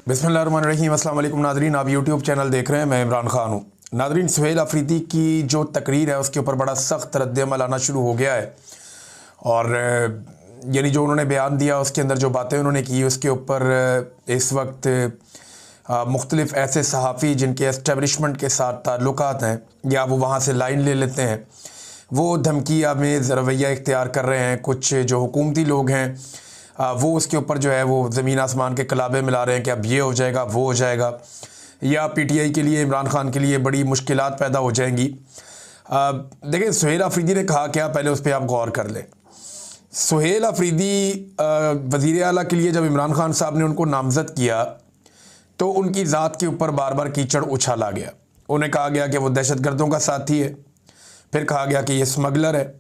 बिस्मिल्लाहिर्रहमानिर्रहीम। अस्सलाम वालेकुम नादरीन, आप यूट्यूब चैनल देख रहे हैं, मैं इमरान खान हूँ। नादरीन, सुहेल अफरीदी की जो तकरीर है उसके ऊपर बड़ा सख्त रद्द-ए-अमल आना शुरू हो गया है और यानी जो उन्होंने बयान दिया उसके अंदर जो बातें उन्होंने की उसके ऊपर इस वक्त मुख्तलिफ ऐसे सहाफ़ी जिनके एस्टेब्लिशमेंट के साथ ताल्लुकात हैं या वो वहाँ से लाइन ले लेते हैं, वो धमकी आमेज़ रवैया इख्तियार कर रहे हैं। कुछ जो हुकूमती लोग हैं वो उसके ऊपर जो है वो ज़मीन आसमान के कलाबे मिला रहे हैं कि अब ये हो जाएगा, वो हो जाएगा, या पीटीआई के लिए, इमरान खान के लिए बड़ी मुश्किलात पैदा हो जाएंगी। देखिए, सुहेल अफरीदी ने कहा क्या, पहले उस पर आप गौर कर लें। सुहेल अफरीदी वज़ीर आला के लिए जब इमरान खान साहब ने उनको नामज़द किया तो उनकी ज़ात के ऊपर बार बार कीचड़ उछाला गया। उन्हें कहा गया कि वो दहशतगर्दों का साथी है, फिर कहा गया कि ये स्मगलर है,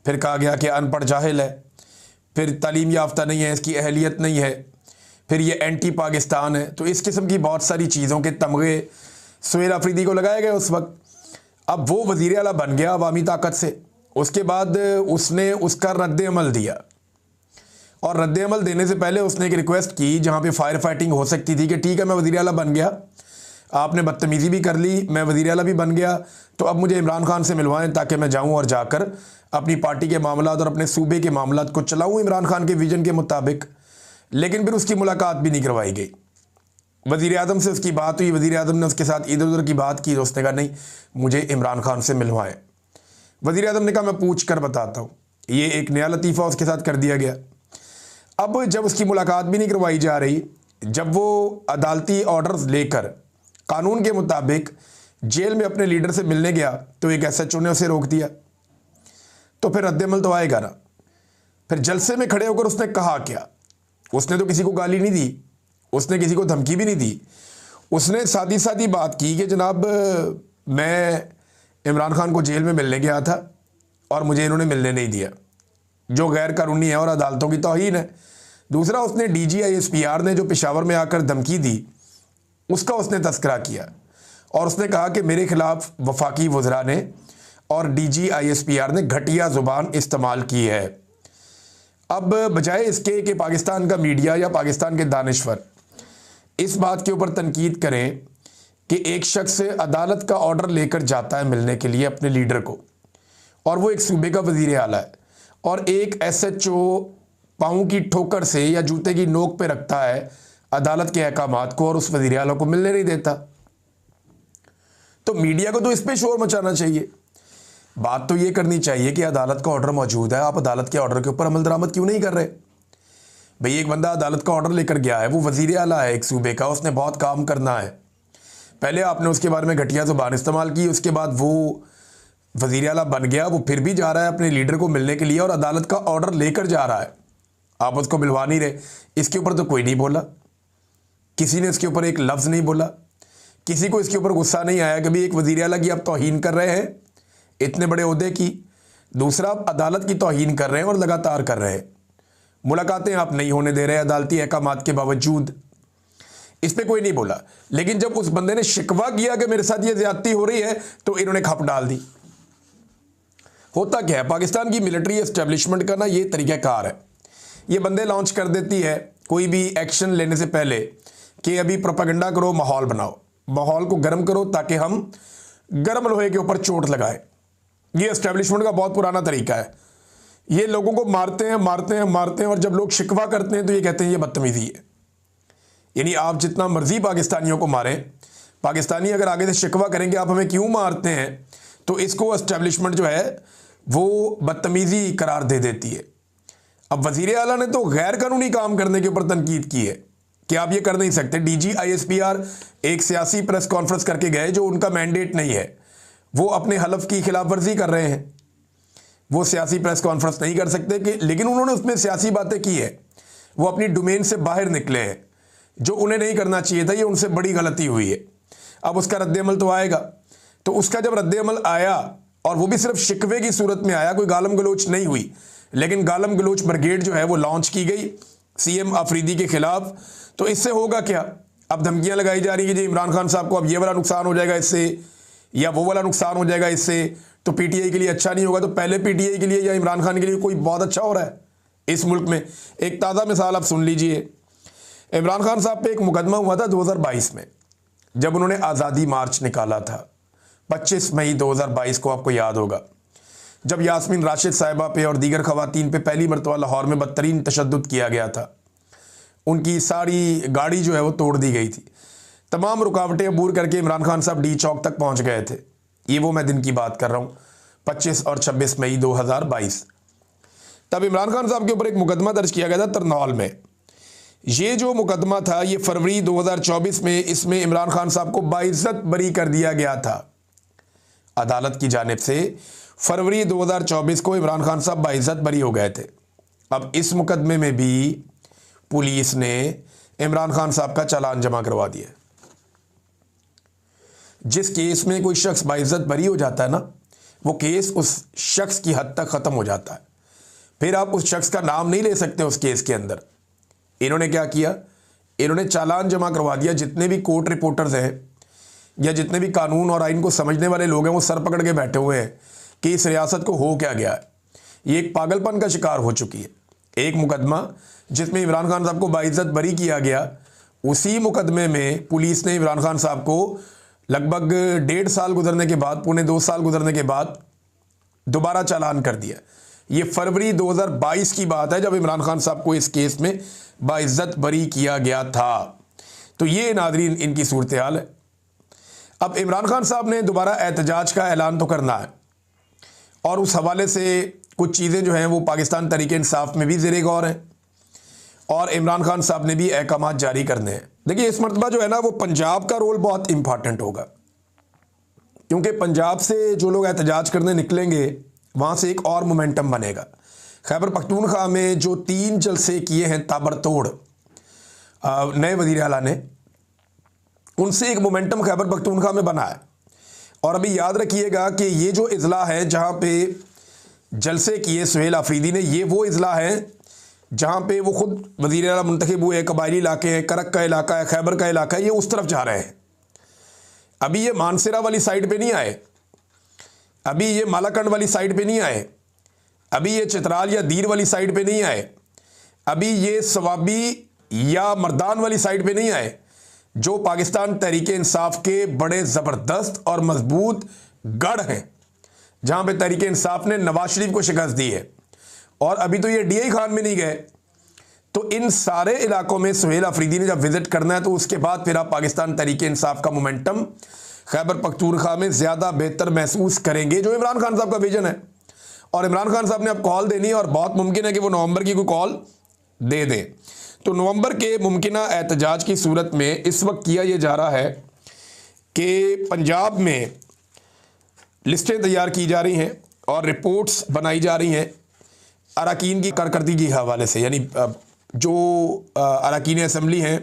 फिर कहा गया कि अनपढ़ जाहिल है, फिर तालीम याफ्ता नहीं है, इसकी अहलियत नहीं है, फिर ये एंटी पाकिस्तान है। तो इस किस्म की बहुत सारी चीज़ों के तमगे सुहेल अफरीदी को लगाए गए उस वक्त। अब वो वज़ीर आला बन गया अवामी ताकत से, उसके बाद उसने उसका रद्द-ए-अमल दिया और रद्द-ए-अमल देने से पहले उसने एक रिक्वेस्ट की जहाँ पे फायर फाइटिंग हो सकती थी कि ठीक है, मैं वज़ीर आला बन गया, आपने बदतमीज़ी भी कर ली, मैं वज़ीर आला भी बन गया, तो अब मुझे इमरान खान से मिलवाएं ताकि मैं जाऊं और जाकर अपनी पार्टी के मामलात और अपने सूबे के मामलात को चलाऊं इमरान खान के विजन के मुताबिक। लेकिन फिर उसकी मुलाकात भी नहीं करवाई गई। वज़ीर आज़म से उसकी बात हुई, वज़ीर आज़म ने उसके साथ इधर उधर की बात की, तो उसने कहा नहीं, मुझे इमरान खान से मिलवाएं। वज़ीर आज़म ने कहा मैं पूछ कर बताता हूँ। ये एक नया लतीफ़ा उसके साथ कर दिया गया। अब जब उसकी मुलाकात भी नहीं करवाई जा रही, जब वो अदालती ऑर्डर्स लेकर कानून के मुताबिक जेल में अपने लीडर से मिलने गया तो एक एसएचओ ने उसे रोक दिया, तो फिर रद्द-ए-अमल तो आएगा ना। फिर जलसे में खड़े होकर उसने कहा क्या? उसने तो किसी को गाली नहीं दी, उसने किसी को धमकी भी नहीं दी। उसने सादी सादी बात की कि जनाब, मैं इमरान खान को जेल में मिलने गया था और मुझे इन्होंने मिलने नहीं दिया, जो गैर कानूनी है और अदालतों की तौहीन है। दूसरा, उसने DG-ISPR ने जो पेशावर में आकर धमकी दी उसका उसने तस्करा किया और उसने कहा कि मेरे खिलाफ वफाकी वज़रा ने और DG-ISPR ने घटिया ज़ुबान इस्तेमाल की है। अब बजाय इसके कि पाकिस्तान का मीडिया या पाकिस्तान के दानिश्वर इस बात के ऊपर तनकीद करें कि एक शख्स अदालत का ऑर्डर लेकर जाता है मिलने के लिए अपने लीडर को, और वो एक सूबे का वज़ीर आला है, और एक SHO पाँव की ठोकर से या जूते की नोक पे रखता है अदालत के अहकामात को और उस वज़ीर आला को मिलने नहीं देता, तो मीडिया को तो इस पे शोर मचाना चाहिए। बात तो ये करनी चाहिए कि अदालत का ऑर्डर मौजूद है, आप अदालत के ऑर्डर के ऊपर अमल दरामद क्यों नहीं कर रहे? भाई, एक बंदा अदालत का ऑर्डर लेकर गया है, वो वज़ीर आला है एक सूबे का, उसने बहुत काम करना है। पहले आपने उसके बारे में घटिया ज़ुबान इस्तेमाल की, उसके बाद वो वज़ीर आला बन गया, वो फिर भी जा रहा है अपने लीडर को मिलने के लिए और अदालत का ऑर्डर लेकर जा रहा है, आप उसको मिलवा नहीं रहे। इसके ऊपर तो कोई नहीं बोला, किसी ने इसके ऊपर एक लफ्ज़ नहीं बोला, किसी को इसके ऊपर गुस्सा नहीं आया कि भाई एक वज़ीर आला की आप तौहीन कर रहे हैं, इतने बड़े ओहदे की। दूसरा, आप अदालत की तौहीन कर रहे हैं और लगातार कर रहे हैं, मुलाकातें आप नहीं होने दे रहे अदालती अहकामात के बावजूद। इस पर कोई नहीं बोला। लेकिन जब उस बंदे ने शिकवा किया कि मेरे साथ ये ज़्यादती हो रही है, तो इन्होंने खप डाल दी। होता क्या है, पाकिस्तान की मिलिट्री एस्टेब्लिशमेंट का ना ये तरीक़ाकार है, ये बंदे लॉन्च कर देती है कोई भी एक्शन लेने से पहले कि अभी प्रोपेगेंडा करो, माहौल बनाओ, माहौल को गर्म करो ताकि हम गर्म लोहे के ऊपर चोट लगाएं। ये एस्टेब्लिशमेंट का बहुत पुराना तरीका है। ये लोगों को मारते हैं मारते हैं मारते हैं, और जब लोग शिकवा करते हैं तो ये कहते हैं ये बदतमीज़ी है। यानी आप जितना मर्जी पाकिस्तानियों को मारें, पाकिस्तानी अगर आगे से शिकवा करेंगे आप हमें क्यों मारते हैं, तो इसको एस्टेब्लिशमेंट जो है वो बदतमीज़ी करार दे देती है। अब वज़ीर आला ने तो गैर कानूनी काम करने के ऊपर तनकीद की है कि आप ये कर नहीं सकते। DG-ISPR एक सियासी प्रेस कॉन्फ्रेंस करके गए जो उनका मैंडेट नहीं है, वो अपने हलफ की खिलाफ वर्जी कर रहे हैं, वो सियासी प्रेस कॉन्फ्रेंस नहीं कर सकते कि, लेकिन उन्होंने उसमें सियासी बातें की है, वो अपनी डोमेन से बाहर निकले हैं, जो उन्हें नहीं करना चाहिए था, ये उनसे बड़ी गलती हुई है। अब उसका रद्द-ए-अमल तो आएगा, तो उसका जब रद्द-ए-अमल आया, और वो भी सिर्फ शिकवे की सूरत में आया, कोई गालम गलोच नहीं हुई, लेकिन गालम गलोच ब्रिगेड जो है वो लॉन्च की गई CM अफरीदी के खिलाफ। तो इससे होगा क्या? अब धमकियां लगाई जा रही है कि जी इमरान खान साहब को अब ये वाला नुकसान हो जाएगा इससे, या वो वाला नुकसान हो जाएगा इससे, तो PTI के लिए अच्छा नहीं होगा। तो पहले PTI के लिए या इमरान खान के लिए कोई बहुत अच्छा हो रहा है इस मुल्क में? एक ताज़ा मिसाल आप सुन लीजिए, इमरान खान साहब पे एक मुकदमा हुआ था 2022 में, जब उन्होंने आज़ादी मार्च निकाला था 25 मई 2022 को, आपको याद होगा, जब यास्मीन राशिद साहिबा पे और दीगर खवातीन पे पहली मरतबा लाहौर में बदतरीन तशद्दुद किया गया था। उनकी सारी गाड़ी जो है वो तोड़ दी गई थी। तमाम रुकावटें अबूर करके इमरान खान साहब डी चौक तक पहुंच गए थे। ये वो मैं दिन की बात कर रहा हूँ, 25 और 26 मई 2022। तब इमरान खान साहब के ऊपर एक मुकदमा दर्ज किया गया था तरनौल में। ये जो मुकदमा था ये फरवरी 2024 में, इसमें इमरान खान साहब को बाइज्जत बरी कर दिया गया था अदालत की जानिब से। फरवरी 2024 को इमरान खान साहब बाइज्जत बरी हो गए थे। अब इस मुकदमे में भी पुलिस ने इमरान खान साहब का चालान जमा करवा दिया। जिस केस में कोई शख्स बाइज्जत बरी हो जाता है ना, वो केस उस शख्स की हद तक ख़त्म हो जाता है। फिर आप उस शख्स का नाम नहीं ले सकते उस केस के अंदर। इन्होंने क्या किया, इन्होंने चालान जमा करवा दिया। जितने भी कोर्ट रिपोर्टर्स हैं या जितने भी कानून और आइन को समझने वाले लोग हैं, वो सर पकड़ के बैठे हुए हैं कि इस रियासत को हो क्या गया है। ये एक पागलपन का शिकार हो चुकी है। एक मुकदमा जिसमें इमरान खान साहब को बाइज्जत बरी किया गया, उसी मुकदमे में पुलिस ने इमरान खान साहब को लगभग 1.5 साल गुजरने के बाद, पौने 2 साल गुजरने के बाद दोबारा चालान कर दिया। ये फरवरी 2022 की बात है, जब इमरान खान साहब को इस केस में बाइज्जत बरी किया गया था। तो ये नाज़रीन इनकी सूरत हाल है। अब इमरान खान साहब ने दोबारा एहतजाज का ऐलान तो करना है, और उस हवाले से कुछ चीज़ें जो हैं वो पाकिस्तान तहरीक इंसाफ में भी ज़ेरे गौर हैं, और इमरान खान साहब ने भी अहकामात जारी करने हैं। देखिए, इस मरतबा जो है ना, वो पंजाब का रोल बहुत इंपॉर्टेंट होगा, क्योंकि पंजाब से जो लोग एहतजाज करने निकलेंगे वहाँ से एक और मोमेंटम बनेगा। खैबर पख्तूनख्वा में जो 3 जलसे किए हैं ताबड़तोड़ नए वज़ीर आला ने, उनसे एक मोमेंटम खैबर पख्तूनख्वा में बना है। और अभी याद रखिएगा कि ये जो इज़ला है जहाँ पे जलसे किए सुहेल आफरीदी ने, ये वो इज़ला है जहाँ पे वो खुद वज़ीर आला मुंतखब हुए। कबायली इलाके हैं, करक का इलाका है, खैबर का इलाका है, ये उस तरफ जा रहे हैं। अभी ये मानसरा वाली साइड पे नहीं आए, अभी ये मालाकंड वाली साइड पे नहीं आए, अभी ये चित्राल या दीर वाली साइड पे नहीं आए, अभी ये सवाबी या मर्दान वाली साइड पे नहीं आए, जो पाकिस्तान तहरीक इंसाफ के बड़े ज़बरदस्त और मजबूत गढ़ हैं, जहाँ पे तहरीक इंसाफ ने नवाज शरीफ को शिकस्त दी है। और अभी तो ये DI खान में नहीं गए। तो इन सारे इलाकों में सुहेल आफरीदी ने जब विजिट करना है, तो उसके बाद फिर आप पाकिस्तान तहरीक इंसाफ का मोमेंटम खैबर पख्तूनख्वा में ज़्यादा बेहतर महसूस करेंगे, जो इमरान खान साहब का विजन है। और इमरान खान साहब ने अब कॉल देनी है, और बहुत मुमकिन है कि वो नवंबर की कोई कॉल दे दें। तो नवंबर के मुमकिना एहतजाज की सूरत में इस वक्त किया ये जा रहा है कि पंजाब में लिस्टें तैयार की जा रही हैं और रिपोर्ट्स बनाई जा रही हैं अरकान की कारकर्दगी के हवाले से, यानी जो अरकान असम्बली हैं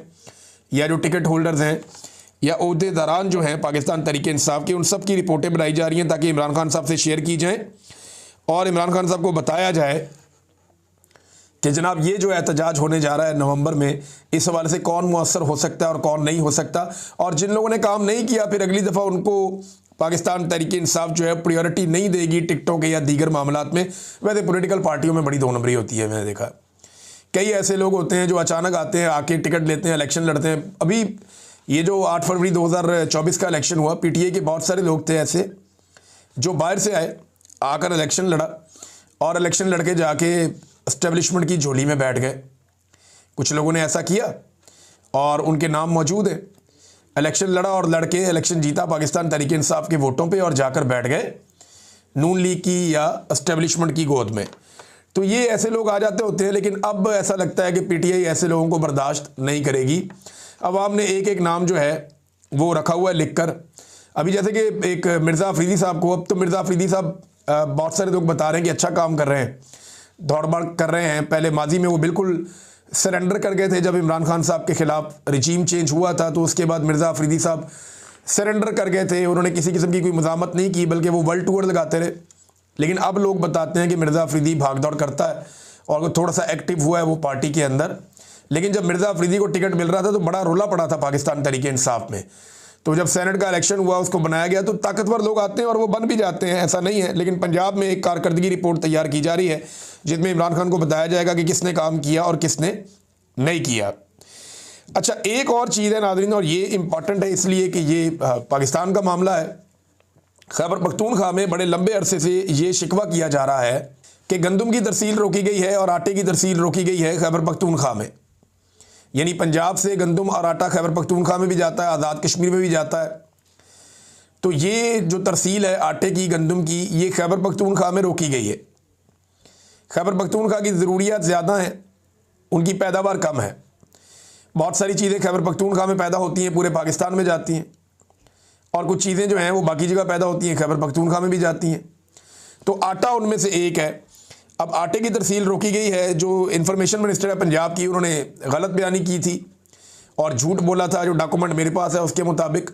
या जो टिकट होल्डर्स हैं या ओहदेदारान जो हैं पाकिस्तान तहरीक इंसाफ के, उन सब की रिपोर्टें बनाई जा रही हैं ताकि इमरान खान साहब से शेयर की जाएँ और इमरान खान साहब को बताया जाए कि जनाब ये जो एहतजाज होने जा रहा है नवंबर में, इस हवाले से कौन मुअस्सर हो सकता है और कौन नहीं हो सकता। और जिन लोगों ने काम नहीं किया, फिर अगली दफ़ा उनको पाकिस्तान तहरीक इंसाफ जो है प्रायोरिटी नहीं देगी टिकटों के या दीगर मामलात में। वैसे पॉलिटिकल पार्टियों में बड़ी 2 नंबरी होती है। मैंने देखा कई ऐसे लोग होते हैं जो अचानक आते हैं, आके टिकट लेते हैं, इलेक्शन लड़ते हैं। अभी ये जो 8 फरवरी 2024 का इलेक्शन हुआ, PTI के बहुत सारे लोग थे ऐसे जो बाहर से आए, आकर इलेक्शन लड़ा और इलेक्शन लड़के जाके एस्टेब्लिशमेंट की झोली में बैठ गए। कुछ लोगों ने ऐसा किया और उनके नाम मौजूद है। इलेक्शन लड़ा और लड़के इलेक्शन जीता पाकिस्तान तहरीक इंसाफ के वोटों पे और जाकर बैठ गए नून लीग की या एस्टेब्लिशमेंट की गोद में। तो ये ऐसे लोग आ जाते होते हैं, लेकिन अब ऐसा लगता है कि PTI ऐसे लोगों को बर्दाश्त नहीं करेगी। अवाम ने एक एक नाम जो है वो रखा हुआ है लिख कर। अभी जैसे कि एक मिर्ज़ा अफरीदी साहब को, अब तो मिर्ज़ा अफरीदी साहब बहुत सारे लोग बता रहे हैं कि अच्छा काम कर रहे हैं, दौड़ भाग कर रहे हैं। पहले माजी में वो बिल्कुल सरेंडर कर गए थे जब इमरान खान साहब के ख़िलाफ़ रिजीम चेंज हुआ था, तो उसके बाद मिर्ज़ा अफरीदी साहब सरेंडर कर गए थे। उन्होंने किसी किस्म की कोई मज़ामत नहीं की, बल्कि वो वर्ल्ड टूर लगाते रहे। लेकिन अब लोग बताते हैं कि मिर्ज़ा अफरीदी भाग दौड़ करता है और वो थोड़ा सा एक्टिव हुआ है वो पार्टी के अंदर। लेकिन जब मिर्ज़ा अफरीदी को टिकट मिल रहा था तो बड़ा रोला पड़ा था पाकिस्तान तहरीक इंसाफ में। तो जब सेनेट का इलेक्शन हुआ, उसको बनाया गया, तो ताकतवर लोग आते हैं और वो बन भी जाते हैं, ऐसा नहीं है। लेकिन पंजाब में एक कारकर्दगी रिपोर्ट तैयार की जा रही है जिसमें इमरान खान को बताया जाएगा कि किसने काम किया और किसने नहीं किया। अच्छा, एक और चीज़ है नाज़रीन, और ये इम्पॉर्टेंट है इसलिए कि ये पाकिस्तान का मामला है। खैबर पख्तूनख्वा में बड़े लंबे अरसे से ये शिकवा किया जा रहा है कि गंदम की तरसील रोकी गई है और आटे की तरसील रोकी गई है खैबर पख्तूनख्वा में। यानी पंजाब से गंदम और आटा खैबर पख्तूनख्वा में भी जाता है, आज़ाद कश्मीर में भी जाता है। तो ये जो तरसील है आटे की, गंदम की, ये खैबर पख्तूनख्वा में रोकी गई है। खैबर पख्तूनख्वा की ज़रूरियात ज़्यादा हैं, उनकी पैदावार कम है। बहुत सारी चीज़ें खैबर पख्तूनख्वा में पैदा होती हैं, पूरे पाकिस्तान में जाती हैं, और कुछ चीज़ें जो हैं वो बाकी जगह पैदा होती हैं, खैबर पख्तूनख्वा में भी जाती हैं। तो आटा उनमें से एक है। अब आटे की तरसील रोकी गई है। जो इंफॉर्मेशन मिनिस्टर है पंजाब की, उन्होंने गलत बयानी की थी और झूठ बोला था, जो डॉक्यूमेंट मेरे पास है उसके मुताबिक।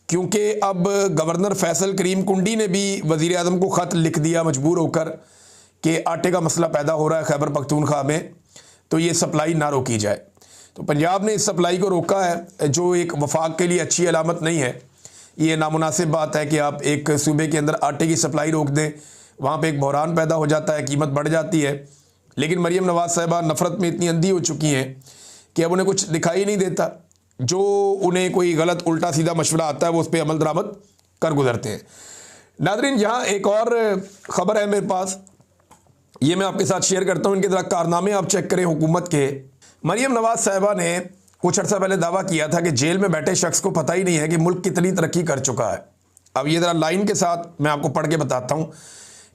क्योंकि अब गवर्नर फैसल करीम कुंडी ने भी वज़ीर आज़म को ख़त लिख दिया मजबूर होकर कि आटे का मसला पैदा हो रहा है खैबर पख्तूनख्वा में, तो ये सप्लाई ना रोकी जाए। तो पंजाब ने इस सप्लाई को रोका है, जो एक वफाक के लिए अच्छी अलामत नहीं है। ये नामुनासिब बात है कि आप एक सूबे के अंदर आटे की सप्लाई रोक दें, वहाँ पे एक बहरान पैदा हो जाता है, कीमत बढ़ जाती है। लेकिन मरीम नवाज़ साहिबा नफ़रत में इतनी अंधी हो चुकी हैं कि अब उन्हें कुछ दिखाई नहीं देता। जो उन्हें कोई गलत उल्टा सीधा मशवरा आता है वो उस पर अमल दरामद कर गुजरते हैं। नाज़रीन, यहाँ एक और ख़बर है मेरे पास, ये मैं आपके साथ शेयर करता हूँ। इनके ज़रा कारनामे आप चेक करें हुकूमत के। मरीम नवाज़ साहिबा ने कुछ अर्सा पहले दावा किया था कि जेल में बैठे शख्स को पता ही नहीं है कि मुल्क कितनी तरक्की कर चुका है। अब ये ज़रा लाइन के साथ मैं आपको पढ़ के बताता हूँ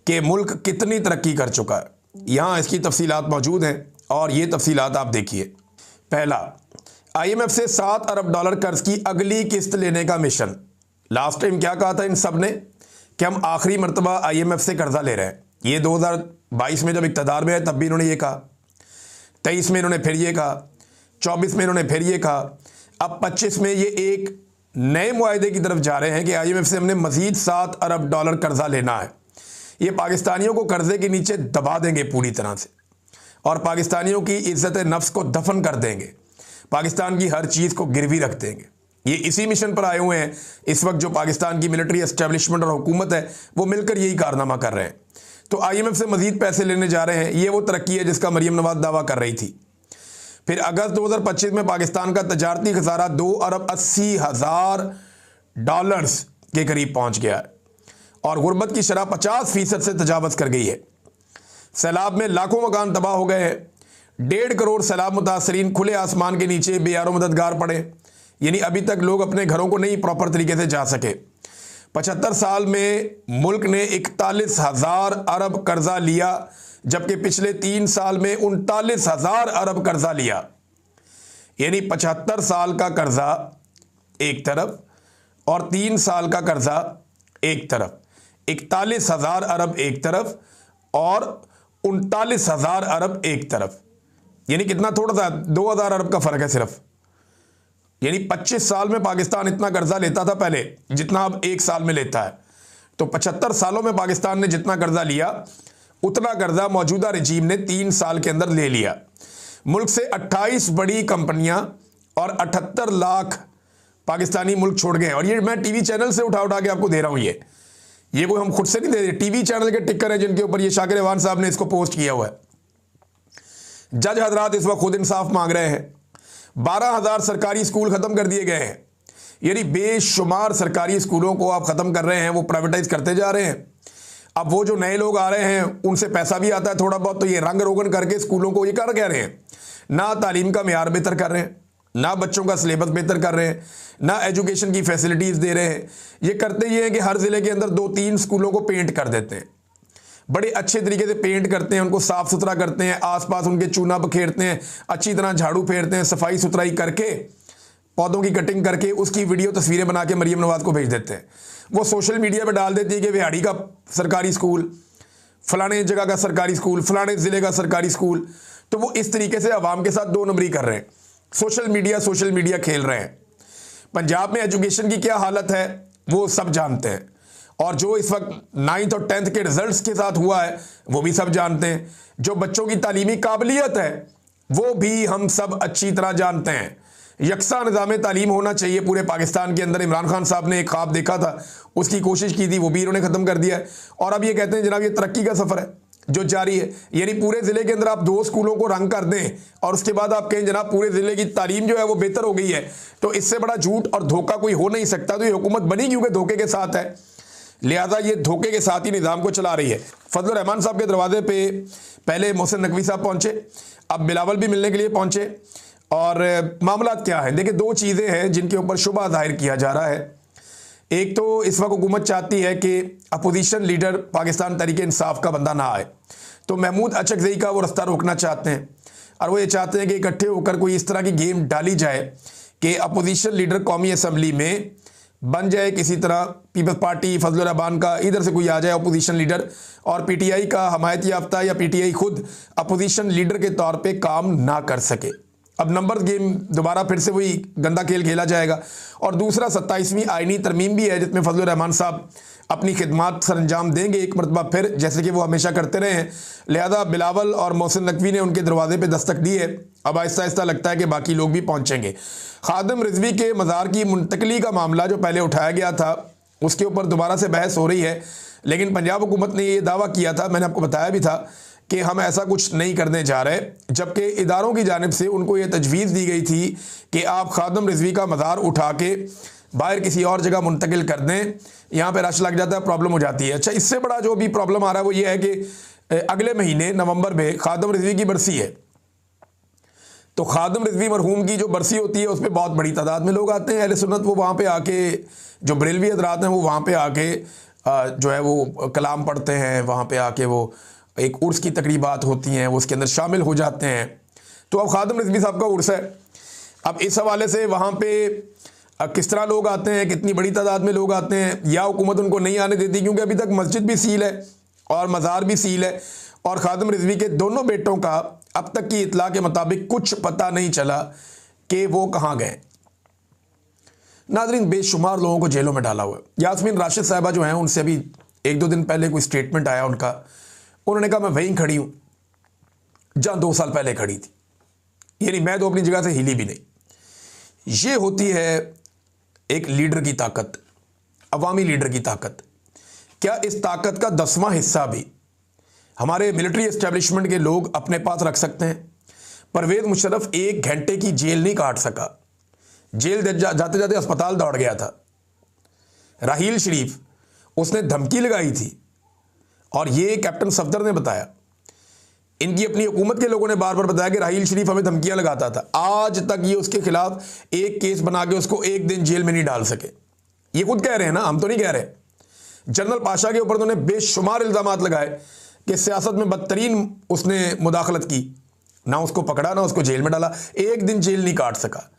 कि मुल्क कितनी तरक्की कर चुका है। यहाँ इसकी तफसीलात मौजूद हैं और ये तफसीलात आप देखिए। पहला, IMF से $7 अरब कर्ज की अगली किस्त लेने का मिशन। लास्ट टाइम क्या कहा था इन सब ने कि हम आखिरी मरतबा IMF से कर्जा ले रहे हैं। ये 2022 में जब इक़्तिदार में आए तब भी इन्होंने ये कहा, 23 में इन्होंने फिर ये कहा, 24 में इन्होंने फिर ये कहा, अब 25 में ये एक नए मुआहदे की तरफ जा रहे हैं कि IMF से हमने मज़ीद $7 अरब कर्जा लेना है। ये पाकिस्तानियों को कर्जे के नीचे दबा देंगे पूरी तरह से और पाकिस्तानियों की इज्जत नफ्स को दफन कर देंगे, पाकिस्तान की हर चीज़ को गिरवी रख देंगे। ये इसी मिशन पर आए हुए हैं इस वक्त। जो पाकिस्तान की मिलिट्री एस्टेब्लिशमेंट और हुकूमत है वो मिलकर यही कारनामा कर रहे हैं। तो IMF से मज़ीद पैसे लेने जा रहे हैं। ये वो तरक्की है जिसका मरीम नवाज़ दावा कर रही थी। फिर अगस्त 2025 में पाकिस्तान का तजारती खसारा $2,80,000 के करीब पहुंच गया है और गुर्बत की शरह 50% से तजावज़ कर गई है। सैलाब में लाखों मकान तबाह हो गए हैं। 1.5 करोड़ सैलाब मुतासरीन खुले आसमान के नीचे बेयारो मददगार पड़े, यानी अभी तक लोग अपने घरों को नहीं प्रॉपर तरीके से जा सके। 75 साल में मुल्क ने 41,000 अरब कर्जा लिया, जबकि पिछले 3 साल में 39,000 अरब कर्जा लिया। यानी 75 साल का कर्जा एक तरफ और 3 साल का कर्जा एक तरफ, 41,000 अरब एक तरफ और 39,000 अरब एक तरफ। यानी कितना, थोड़ा सा 2,000 अरब का फर्क है सिर्फ। यानी 25 साल में पाकिस्तान इतना कर्जा लेता था पहले जितना अब 1 साल में लेता है। तो 75 सालों में पाकिस्तान ने जितना कर्जा लिया उतना कर्जा मौजूदा रजीम ने 3 साल के अंदर ले लिया। मुल्क से 28 बड़ी कंपनियां और 78 लाख पाकिस्तानी मुल्क छोड़ गए। और ये मैं टीवी चैनल से उठा के आपको दे रहा हूं। ये कोई हम खुद से नहीं दे रहे, टीवी चैनल के टिक्कर हैं जिनके ऊपर ये शाकिर अवान साहब ने इसको पोस्ट किया हुआ है। जज हजरात इस वक्त खुद इंसाफ मांग रहे हैं। 12,000 सरकारी स्कूल खत्म कर दिए गए हैं। यानी बेशुमार सरकारी स्कूलों को आप खत्म कर रहे हैं, वो प्राइवेटाइज करते जा रहे हैं। अब वो जो नए लोग आ रहे हैं उनसे पैसा भी आता है थोड़ा बहुत, तो ये रंग रोगन करके स्कूलों को ये कर कह रहे हैं, ना तालीम का मेयार बेहतर कर रहे हैं, ना बच्चों का सिलेबस बेहतर कर रहे हैं, ना एजुकेशन की फैसिलिटीज़ दे रहे हैं। ये करते ये हैं कि हर ज़िले के अंदर 2-3 स्कूलों को पेंट कर देते हैं, बड़े अच्छे तरीके से पेंट करते हैं, उनको साफ़ सुथरा करते हैं, आसपास उनके चूना बखेरते हैं, अच्छी तरह झाड़ू फेरते हैं, सफाई सुथराई करके, पौधों की कटिंग करके उसकी वीडियो तस्वीरें बना के मरीम नवाज़ को भेज देते हैं। वो सोशल मीडिया पे डाल देती है कि विहाड़ी का सरकारी स्कूल, फलाने जगह का सरकारी स्कूल, फलाने ज़िले का सरकारी स्कूल। तो वो इस तरीके से आवाम के साथ 2 नंबरी कर रहे हैं, सोशल मीडिया खेल रहे हैं। पंजाब में एजुकेशन की क्या हालत है वो सब जानते हैं, और जो इस वक्त 9th और 10th के रिजल्ट्स के साथ हुआ है वो भी सब जानते हैं। जो बच्चों की तालीमी काबिलियत है वो भी हम सब अच्छी तरह जानते हैं। यकसा निज़ाम तालीम होना चाहिए पूरे पाकिस्तान के अंदर। इमरान खान साहब ने एक ख्वाब देखा था, उसकी कोशिश की थी, वो भी इन्होंने ख़त्म कर दिया है। और अब ये कहते हैं जनाब ये तरक्की का सफ़र है। जो जारी है। यानी पूरे ज़िले के अंदर आप 2 स्कूलों को रंग कर दें और उसके बाद आप कहें जनाब पूरे ज़िले की तालीम जो है वो बेहतर हो गई है, तो इससे बड़ा झूठ और धोखा कोई हो नहीं सकता। तो ये हुकूमत बनी क्योंकि धोखे के साथ है, लिहाजा ये धोखे के साथ ही निज़ाम को चला रही है। फजल रहमान साहब के दरवाजे पे पहले मोहसिन नकवी साहब पहुंचे, अब बिलावल भी मिलने के लिए पहुंचे। और मामला क्या है, देखिए 2 चीज़ें हैं जिनके ऊपर शुबा जाहिर किया जा रहा है। एक तो इस वक्त हुकूमत चाहती है कि अपोजिशन लीडर पाकिस्तान तहरीक-ए-इंसाफ का बंदा ना आए, तो महमूद अचकज़ई का वो रास्ता रोकना चाहते हैं और वो ये चाहते हैं कि इकट्ठे होकर कोई इस तरह की गेम डाली जाए कि अपोजिशन लीडर कौमी असम्बली में बन जाए किसी तरह पीपल्स पार्टी फजल रहमान का, इधर से कोई आ जाए अपोजिशन लीडर, और पीटीआई का हमायत याफ्ता या पीटीआई खुद अपोजिशन लीडर के तौर पे काम ना कर सके। अब नंबर गेम दोबारा फिर से वही गंदा खेल खेला जाएगा। और दूसरा 27वीं आईनी तरमीम भी है जिसमें फजल रहमान साहब अपनी खिदमात सर अंजाम देंगे एक मरतबा फिर, जैसे कि वो हमेशा करते रहे हैं। लिहाजा बिलावल और मोहसिन नकवी ने उनके दरवाजे पे दस्तक दी है, अब आहिस्ता आहिस्ता लगता है कि बाकी लोग भी पहुंचेंगे। खादिम रिजवी के मज़ार की मुंतकली का मामला जो पहले उठाया गया था उसके ऊपर दोबारा से बहस हो रही है, लेकिन पंजाब हुकूमत ने ये दावा किया था, मैंने आपको बताया भी था कि हम ऐसा कुछ नहीं करने जा रहे, जबकि इदारों की जानिब से उनको ये तजवीज़ दी गई थी कि आप खादिम रिजवी का मज़ार उठा के बाहर किसी और जगह मुंतकिल कर दें, यहाँ पे रश लग जाता है, प्रॉब्लम हो जाती है। अच्छा, इससे बड़ा जो भी प्रॉब्लम आ रहा है वो ये है कि अगले महीने नवंबर में खादिम रिजवी की बरसी है, तो खादिम रिजवी मरहूम की जो बरसी होती है उसमें बहुत बड़ी तादाद में लोग आते हैं। अहले सुन्नत वो वहाँ पे आके, जो बरेलवी हज़रात हैं वो वहाँ पे आके जो है वो कलाम पढ़ते हैं, वहाँ पे आके वो एक उर्स की तकरीबात होती हैं, वो उसके अंदर शामिल हो जाते हैं। तो अब खादिम रिजवी साहब का उर्स है, अब इस हवाले से वहाँ पे किस तरह लोग आते हैं, कितनी बड़ी तादाद में लोग आते हैं, या हुकूमत उनको नहीं आने देती क्योंकि अभी तक मस्जिद भी सील है और मज़ार भी सील है, और खादिम रिजवी के दोनों बेटों का अब तक की इतला के मुताबिक कुछ पता नहीं चला कि वो कहाँ गए। नाज़रीन, बेशुमार लोगों को जेलों में डाला हुआ है। यास्मीन राशिद साहिबा जो हैं उनसे अभी 1-2 दिन पहले कोई स्टेटमेंट आया उनका, उन्होंने कहा मैं वहीं खड़ी हूँ जहाँ 2 साल पहले खड़ी थी, यानी मैं तो अपनी जगह से हिली भी नहीं। ये होती है एक लीडर की ताकत, अवामी लीडर की ताकत। क्या इस ताकत का 10वां हिस्सा भी हमारे मिलिट्री एस्टेब्लिशमेंट के लोग अपने पास रख सकते हैं? परवेज़ मुशर्रफ 1 घंटे की जेल नहीं काट सका, जेल जाते जाते अस्पताल दौड़ गया था। राहील शरीफ, उसने धमकी लगाई थी और ये कैप्टन सफदर ने बताया, इनकी अपनी हुकूमत के लोगों ने बार बार बताया कि राहील शरीफ हमें धमकियां लगाता था। आज तक ये उसके खिलाफ एक केस बना के उसको 1 दिन जेल में नहीं डाल सके। ये खुद कह रहे हैं ना, हम तो नहीं कह रहे। जनरल पाशा के ऊपर उन्होंने बेशुमार इल्ज़ामात लगाए कि सियासत में बदतरीन उसने मुदाखलत की, ना उसको पकड़ा ना उसको जेल में डाला, 1 दिन जेल नहीं काट सका।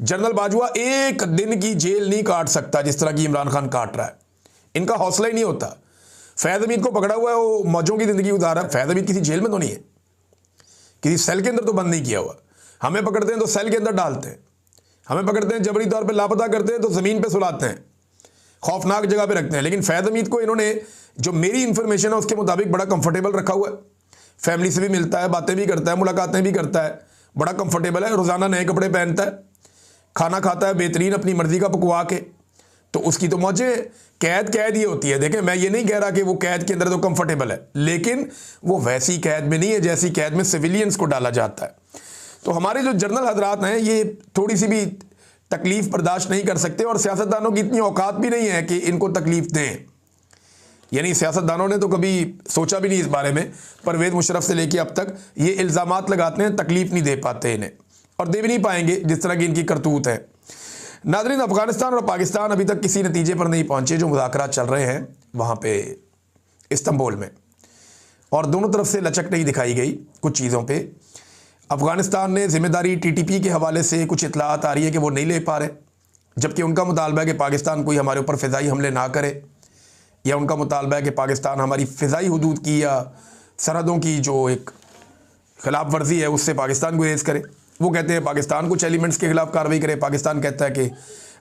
जनरल बाजवा 1 दिन की जेल नहीं काट सकता जिस तरह की इमरान खान काट रहा है, इनका हौसला ही नहीं होता। फैज़ हमीद को पकड़ा हुआ है, वो मौजों की ज़िंदगी गुजार रहा है। फैज़ हमीद किसी जेल में तो नहीं है, किसी सेल के अंदर तो बंद नहीं किया हुआ। हमें पकड़ते हैं तो सेल के अंदर डालते हैं, हमें पकड़ते हैं जबरी तौर पे लापता करते हैं तो ज़मीन पे सुलाते हैं, खौफनाक जगह पे रखते हैं। लेकिन फैज़ हमीद को इन्होंने, जो मेरी इन्फॉर्मेशन है उसके मुताबिक, बड़ा कंफर्टेबल रखा हुआ है। फैमिली से भी मिलता है, बातें भी करता है, मुलाकातें भी करता है, बड़ा कंफर्टेबल है। रोज़ाना नए कपड़े पहनता है, खाना खाता है बेहतरीन अपनी मर्ज़ी का पकवा के, तो उसकी तो मौजें। कैद ये होती है। देखें, मैं ये नहीं कह रहा कि वो कैद के अंदर तो कंफर्टेबल है, लेकिन वो वैसी कैद में नहीं है जैसी कैद में सिविलियंस को डाला जाता है। तो हमारे जो जनरल हजरात हैं ये थोड़ी सी भी तकलीफ़ बर्दाश्त नहीं कर सकते, और सियासतदानों की इतनी औकात भी नहीं है कि इनको तकलीफ़ दें। यानी सियासतदानों ने तो कभी सोचा भी नहीं इस बारे में। परवेज़ मुशर्रफ से लेके अब तक ये इल्ज़ामात लगाते हैं, तकलीफ़ नहीं दे पाते इन्हें, और दे भी नहीं पाएंगे जिस तरह की इनकी करतूत है। नाज़रीन, अफ़गानिस्तान और पाकिस्तान अभी तक किसी नतीजे पर नहीं पहुँचे जो मुज़ाकरात चल रहे हैं वहाँ पे इस्तांबुल में, और दोनों तरफ से लचक नहीं दिखाई गई कुछ चीज़ों पे। अफ़गानिस्तान ने ज़िम्मेदारी टीटीपी के हवाले से कुछ इतलात आ रही है कि वो नहीं ले पा रहे, जबकि उनका मुतालबा है कि पाकिस्तान कोई हमारे ऊपर फ़िज़ाई हमले ना करे, या उनका मुतालबा है कि पाकिस्तान हमारी फ़िज़ाई हुदूद की या सरहदों की जो एक खिलाफ वर्जी है उससे पाकिस्तान को रेज़ करे। वो कहते हैं पाकिस्तान कुछ एलिमेंट्स के खिलाफ कार्रवाई करे, पाकिस्तान कहता है कि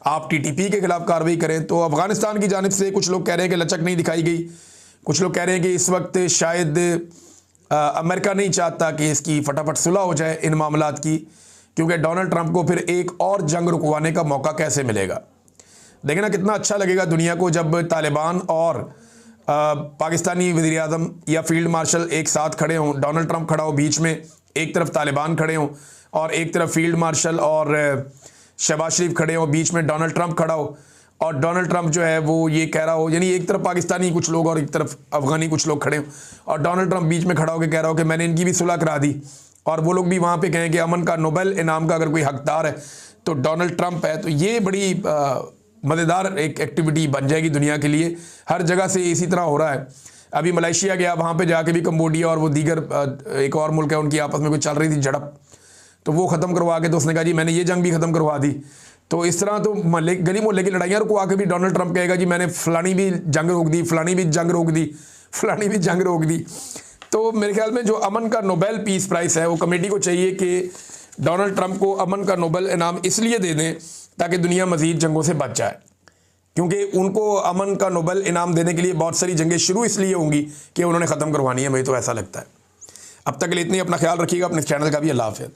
आप टीटीपी के खिलाफ कार्रवाई करें। तो अफ़गानिस्तान की जानिब से कुछ लोग कह रहे हैं कि लचक नहीं दिखाई गई, कुछ लोग कह रहे हैं कि इस वक्त शायद अमेरिका नहीं चाहता कि इसकी फटाफट सुलह हो जाए इन मामलात की, क्योंकि डोनाल्ड ट्रंप को फिर एक और जंग रुकवाने का मौका कैसे मिलेगा। देखना कितना अच्छा लगेगा दुनिया को जब तालिबान और पाकिस्तानी वज़ीर आज़म या फील्ड मार्शल एक साथ खड़े हों, डोनाल्ड ट्रंप खड़ा हो बीच में, एक तरफ तालिबान खड़े हों और एक तरफ फील्ड मार्शल और शहबाज शरीफ खड़े हों, बीच में डोनाल्ड ट्रंप खड़ा हो और डोनाल्ड ट्रंप जो है वो ये कह रहा हो, यानी एक तरफ पाकिस्तानी कुछ लोग और एक तरफ अफगानी कुछ लोग खड़े हों और डोनाल्ड ट्रंप बीच में खड़ा होकर कह रहा हो कि मैंने इनकी भी सुलह करा दी और वो लोग भी वहाँ पे कहें कि अमन का नोबेल इनाम का अगर कोई हकदार है तो डोनाल्ड ट्रंप है। तो ये बड़ी मज़ेदार एक एक्टिविटी बन जाएगी दुनिया के लिए। हर जगह से इसी तरह हो रहा है। अभी मलेशिया गया, वहाँ पे जाके भी कंबोडिया और वो दीगर एक और मुल्क है, उनकी आपस में कोई चल रही थी झड़प, तो वो ख़त्म करवा के तो उसने कहा जी मैंने ये जंग भी ख़त्म करवा दी। तो इस तरह तो गली मोहल्ले की लड़ाइयाँ रुकवा के भी डोनाल्ड ट्रंप कहेगा जी मैंने फलानी भी जंग रोक दी, फलानी भी जंग रोक दी, फलानी भी जंग रोक दी। तो मेरे ख्याल में जो अमन का नोबेल पीस प्राइज़ है वो कमेटी को चाहिए कि डोनाल्ड ट्रंप को अमन का नोबेल इनाम इसलिए दे दें ताकि दुनिया मज़ीद जंगों से बच जाए, क्योंकि उनको अमन का नोबेल इनाम देने के लिए बहुत सारी जंगें शुरू इसलिए होंगी कि उन्होंने ख़त्म करवानी है। मुझे तो ऐसा लगता है। अब तक के लिए इतनी, अपना ख्याल रखिएगा, अपने चैनल का भी। अल्लाह हाफ़िज़।